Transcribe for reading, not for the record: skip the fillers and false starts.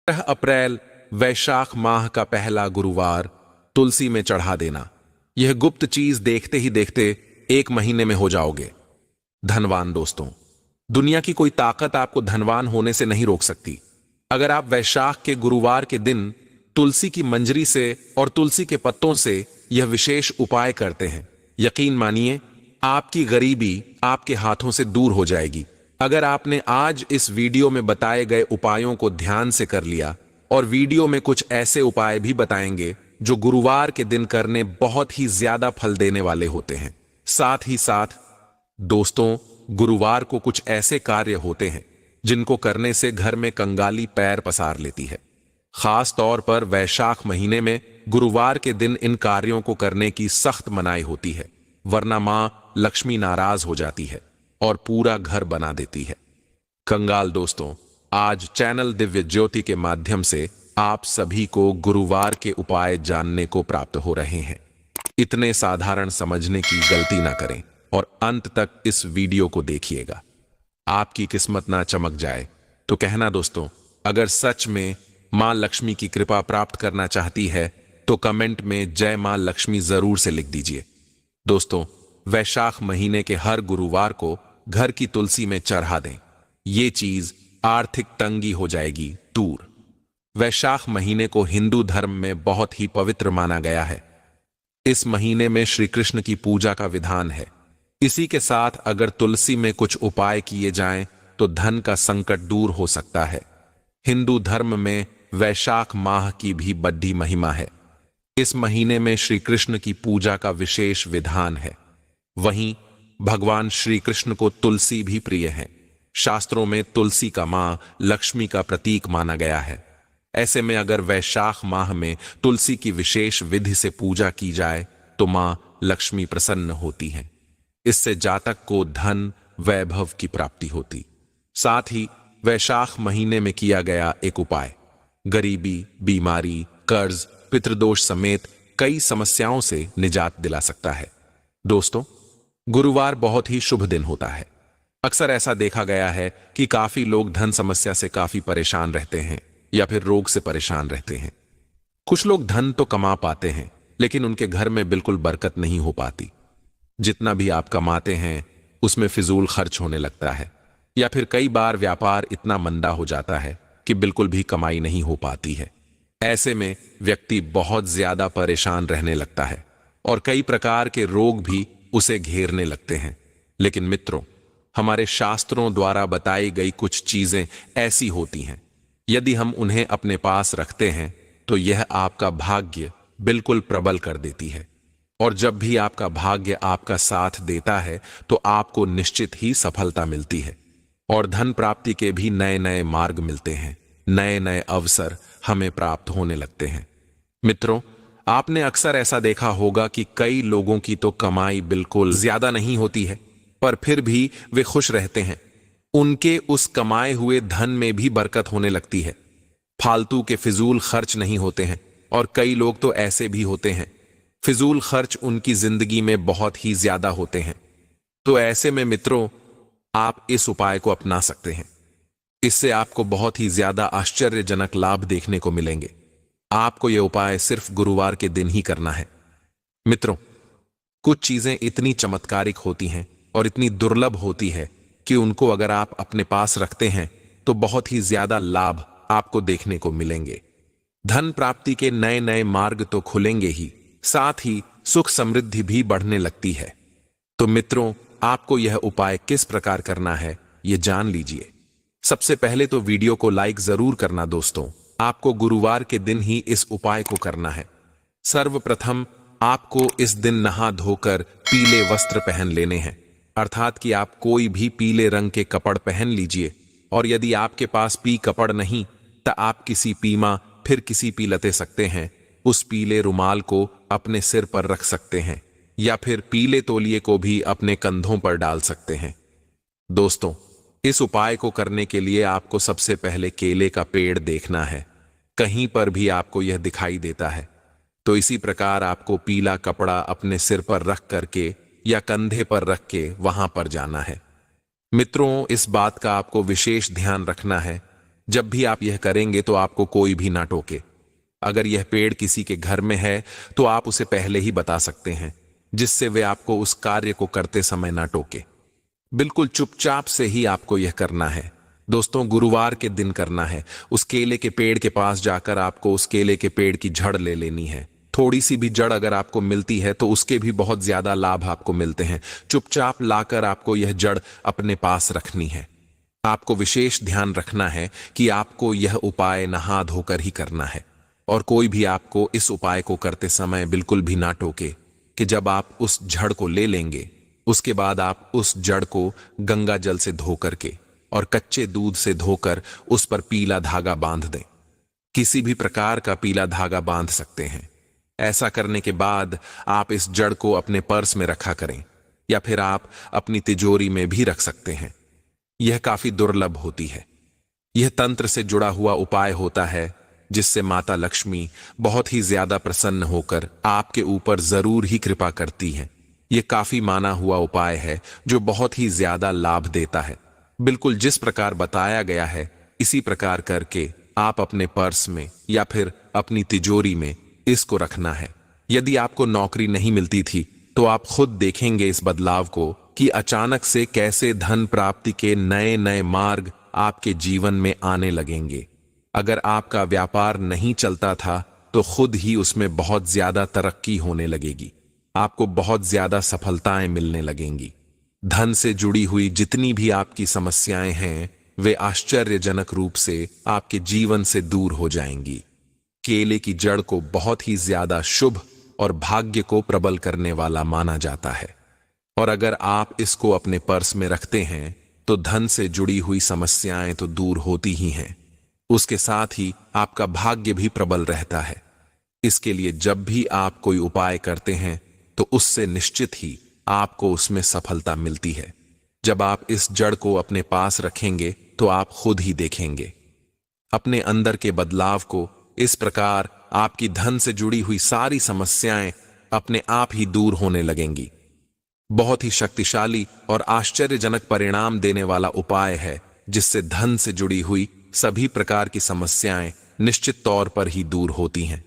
अप्रैल वैशाख माह का पहला गुरुवार तुलसी में चढ़ा देना। यह गुप्त चीज देखते ही देखते 1 महीने में हो जाओगे धनवान। दोस्तों, दुनिया की कोई ताकत आपको धनवान होने से नहीं रोक सकती। अगर आप वैशाख के गुरुवार के दिन तुलसी की मंजरी से और तुलसी के पत्तों से यह विशेष उपाय करते हैं, यकीन मानिए आपकी गरीबी आपके हाथों से दूर हो जाएगी। अगर आपने आज इस वीडियो में बताए गए उपायों को ध्यान से कर लिया, और वीडियो में कुछ ऐसे उपाय भी बताएंगे जो गुरुवार के दिन करने बहुत ही ज्यादा फल देने वाले होते हैं। साथ ही साथ दोस्तों, गुरुवार को कुछ ऐसे कार्य होते हैं जिनको करने से घर में कंगाली पैर पसार लेती है। खास तौर पर वैशाख महीने में गुरुवार के दिन इन कार्यों को करने की सख्त मनाही होती है, वरना मां लक्ष्मी नाराज हो जाती है और पूरा घर बना देती है। कंगाल दोस्तों, आज चैनल दिव्य ज्योति के माध्यम से आप सभी को गुरुवार के उपाय जानने को प्राप्त हो रहे हैं। इतने साधारण समझने की गलती ना करें और अंत तक इस वीडियो को देखिएगा। आपकी किस्मत ना चमक जाए तो कहना दोस्तों, अगर सच में मां लक्ष्मी की कृपा प्राप्त करना चाहती है तो कमेंट में जय मां लक्ष्मी जरूर से लिख दीजिए। दोस्तों, वैशाख महीने के हर गुरुवार को घर की तुलसी में चढ़ा दें। ये चीज आर्थिक तंगी हो जाएगी दूर। वैशाख महीने को हिंदू धर्म में बहुत ही पवित्र माना गया है। इस महीने में श्री कृष्ण की पूजा का विधान है। इसी के साथ अगर तुलसी में कुछ उपाय किए जाएं तो धन का संकट दूर हो सकता है। हिंदू धर्म में वैशाख माह की भी बड़ी महिमा है। इस महीने में श्री कृष्ण की पूजा का विशेष विधान है। वहीं भगवान श्री कृष्ण को तुलसी भी प्रिय है। शास्त्रों में तुलसी का मां लक्ष्मी का प्रतीक माना गया है। ऐसे में अगर वैशाख माह में तुलसी की विशेष विधि से पूजा की जाए तो मां लक्ष्मी प्रसन्न होती हैं। इससे जातक को धन वैभव की प्राप्ति होती। साथ ही वैशाख महीने में किया गया एक उपाय गरीबी, बीमारी, कर्ज, पितृदोष समेत कई समस्याओं से निजात दिला सकता है। दोस्तों, गुरुवार बहुत ही शुभ दिन होता है। अक्सर ऐसा देखा गया है कि काफी लोग धन समस्या से काफी परेशान रहते हैं या फिर रोग से परेशान रहते हैं। कुछ लोग धन तो कमा पाते हैं लेकिन उनके घर में बिल्कुल बरकत नहीं हो पाती। जितना भी आप कमाते हैं उसमें फिजूल खर्च होने लगता है, या फिर कई बार व्यापार इतना मंदा हो जाता है कि बिल्कुल भी कमाई नहीं हो पाती है। ऐसे में व्यक्ति बहुत ज्यादा परेशान रहने लगता है और कई प्रकार के रोग भी उसे घेरने लगते हैं। लेकिन मित्रों, हमारे शास्त्रों द्वारा बताई गई कुछ चीजें ऐसी होती हैं, यदि हम उन्हें अपने पास रखते हैं तो यह आपका भाग्य बिल्कुल प्रबल कर देती है। और जब भी आपका भाग्य आपका साथ देता है तो आपको निश्चित ही सफलता मिलती है और धन प्राप्ति के भी नए नए मार्ग मिलते हैं। नए नए अवसर हमें प्राप्त होने लगते हैं। मित्रों, आपने अक्सर ऐसा देखा होगा कि कई लोगों की तो कमाई बिल्कुल ज्यादा नहीं होती है, पर फिर भी वे खुश रहते हैं। उनके उस कमाए हुए धन में भी बरकत होने लगती है। फालतू के फिजूल खर्च नहीं होते हैं। और कई लोग तो ऐसे भी होते हैं, फिजूल खर्च उनकी जिंदगी में बहुत ही ज्यादा होते हैं। तो ऐसे में मित्रों, आप इस उपाय को अपना सकते हैं। इससे आपको बहुत ही ज्यादा आश्चर्यजनक लाभ देखने को मिलेंगे। आपको यह उपाय सिर्फ गुरुवार के दिन ही करना है। मित्रों, कुछ चीजें इतनी चमत्कारिक होती हैं और इतनी दुर्लभ होती है कि उनको अगर आप अपने पास रखते हैं तो बहुत ही ज्यादा लाभ आपको देखने को मिलेंगे। धन प्राप्ति के नए नए मार्ग तो खुलेंगे ही, साथ ही सुख समृद्धि भी बढ़ने लगती है। तो मित्रों, आपको यह उपाय किस प्रकार करना है ये जान लीजिए। सबसे पहले तो वीडियो को लाइक जरूर करना। दोस्तों, आपको गुरुवार के दिन ही इस उपाय को करना है। सर्वप्रथम आपको इस दिन नहा धोकर पीले वस्त्र पहन लेने हैं, अर्थात कि आप कोई भी पीले रंग के कपड़ पहन लीजिए। और यदि आपके पास पी कपड़ नहीं तो आप किसी पीमा फिर किसी पी लते सकते हैं। उस पीले रुमाल को अपने सिर पर रख सकते हैं या फिर पीले तौलिए को भी अपने कंधों पर डाल सकते हैं। दोस्तों, इस उपाय को करने के लिए आपको सबसे पहले केले का पेड़ देखना है। कहीं पर भी आपको यह दिखाई देता है तो इसी प्रकार आपको पीला कपड़ा अपने सिर पर रख करके या कंधे पर रख के वहां पर जाना है। मित्रों, इस बात का आपको विशेष ध्यान रखना है जब भी आप यह करेंगे तो आपको कोई भी ना टोके। अगर यह पेड़ किसी के घर में है तो आप उसे पहले ही बता सकते हैं, जिससे वे आपको उस कार्य को करते समय ना टोके। बिल्कुल चुपचाप से ही आपको यह करना है। दोस्तों, गुरुवार के दिन करना है। उस केले के पेड़ के पास जाकर आपको उस केले के पेड़ की जड़ ले लेनी है। थोड़ी सी भी जड़ अगर आपको मिलती है तो उसके भी बहुत ज्यादा लाभ आपको मिलते हैं। चुपचाप लाकर आपको यह जड़ अपने पास रखनी है। आपको विशेष ध्यान रखना है कि आपको यह उपाय नहा धोकर ही करना है, और कोई भी आपको इस उपाय को करते समय बिल्कुल भी ना टोके। कि जब आप उस जड़ को ले लेंगे, उसके बाद आप उस जड़ को गंगा जल से धो करके और कच्चे दूध से धोकर उस पर पीला धागा बांध दें। किसी भी प्रकार का पीला धागा बांध सकते हैं। ऐसा करने के बाद आप इस जड़ को अपने पर्स में रखा करें, या फिर आप अपनी तिजोरी में भी रख सकते हैं। यह काफी दुर्लभ होती है। यह तंत्र से जुड़ा हुआ उपाय होता है, जिससे माता लक्ष्मी बहुत ही ज्यादा प्रसन्न होकर आपके ऊपर जरूर ही कृपा करती हैं। यह काफी माना हुआ उपाय है जो बहुत ही ज्यादा लाभ देता है। बिल्कुल जिस प्रकार बताया गया है, इसी प्रकार करके आप अपने पर्स में या फिर अपनी तिजोरी में इसको रखना है। यदि आपको नौकरी नहीं मिलती थी तो आप खुद देखेंगे इस बदलाव को, कि अचानक से कैसे धन प्राप्ति के नए नए मार्ग आपके जीवन में आने लगेंगे। अगर आपका व्यापार नहीं चलता था तो खुद ही उसमें बहुत ज्यादा तरक्की होने लगेगी। आपको बहुत ज्यादा सफलताएं मिलने लगेंगी। धन से जुड़ी हुई जितनी भी आपकी समस्याएं हैं, वे आश्चर्यजनक रूप से आपके जीवन से दूर हो जाएंगी। केले की जड़ को बहुत ही ज्यादा शुभ और भाग्य को प्रबल करने वाला माना जाता है, और अगर आप इसको अपने पर्स में रखते हैं तो धन से जुड़ी हुई समस्याएं तो दूर होती ही हैं, उसके साथ ही आपका भाग्य भी प्रबल रहता है। इसके लिए जब भी आप कोई उपाय करते हैं तो उससे निश्चित ही आपको उसमें सफलता मिलती है। जब आप इस जड़ को अपने पास रखेंगे तो आप खुद ही देखेंगे अपने अंदर के बदलाव को। इस प्रकार आपकी धन से जुड़ी हुई सारी समस्याएं अपने आप ही दूर होने लगेंगी। बहुत ही शक्तिशाली और आश्चर्यजनक परिणाम देने वाला उपाय है, जिससे धन से जुड़ी हुई सभी प्रकार की समस्याएं निश्चित तौर पर ही दूर होती हैं।